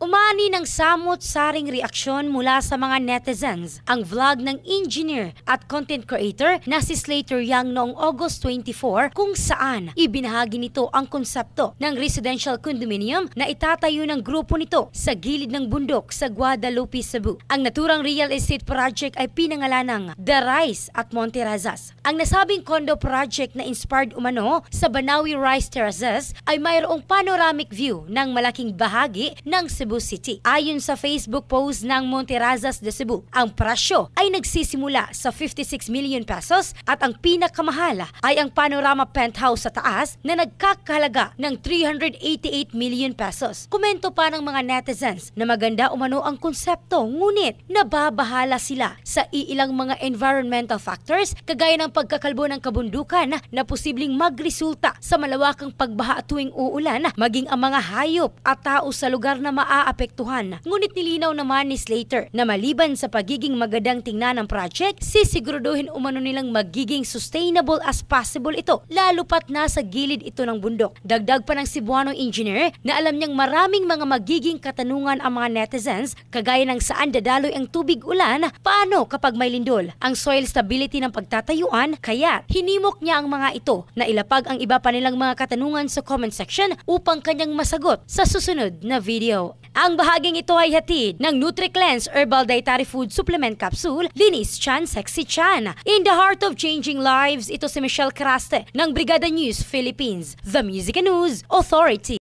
Umani ng samot-saring reaksyon mula sa mga netizens ang vlog ng engineer at content creator na si Slater Young noong August 24 kung saan ibinahagi nito ang konsepto ng residential condominium na itatayo ng grupo nito sa gilid ng bundok sa Guadalupe, Cebu. Ang naturang real estate project ay pinangalanang The Rise at Monte Razas. Ang nasabing condo project na inspired umano sa Banawi Rise Terraces ay mayroong panoramic view ng malaking bahagi ng Cebu City. Ayon sa Facebook post ng Monte Razas de Cebu, ang presyo ay nagsisimula sa 56 million pesos at ang pinakamahal ay ang panorama penthouse sa taas na nagkakahalaga ng 388 million pesos. Komento pa ng mga netizens na maganda umano ang konsepto ngunit nababahala sila sa iilang mga environmental factors kagaya ng pagkakalbo ng kabundukan na posibleng magresulta sa malawakang pagbaha tuwing uulan, maging ang mga hayop at tao sa lugar na maaapektuhan. Ngunit nilinaw naman ni Slater na maliban sa pagiging magandang tingnan ng project, sisiguraduhin umano nilang magiging sustainable as possible ito, lalo pat nasa gilid ito ng bundok. Dagdag pa ng Cebuano engineer na alam niyang maraming mga magiging katanungan ang mga netizens kagaya ng saan dadaloy ang tubig ulan, paano kapag may lindol, ang soil stability ng pagtatayuan, kaya hinimok niya ang mga ito na ilapag ang iba pa nilang mga katanungan sa comment section upang kanyang masagot sa susunod na video. Ang bahaging ito ay hatid ng NutriCleanse Herbal Dietary Food Supplement Capsule, Linis Chan Sexy Chan. In the heart of changing lives, ito si Michelle Caraste ng Brigada News Philippines, The Music and News Authority.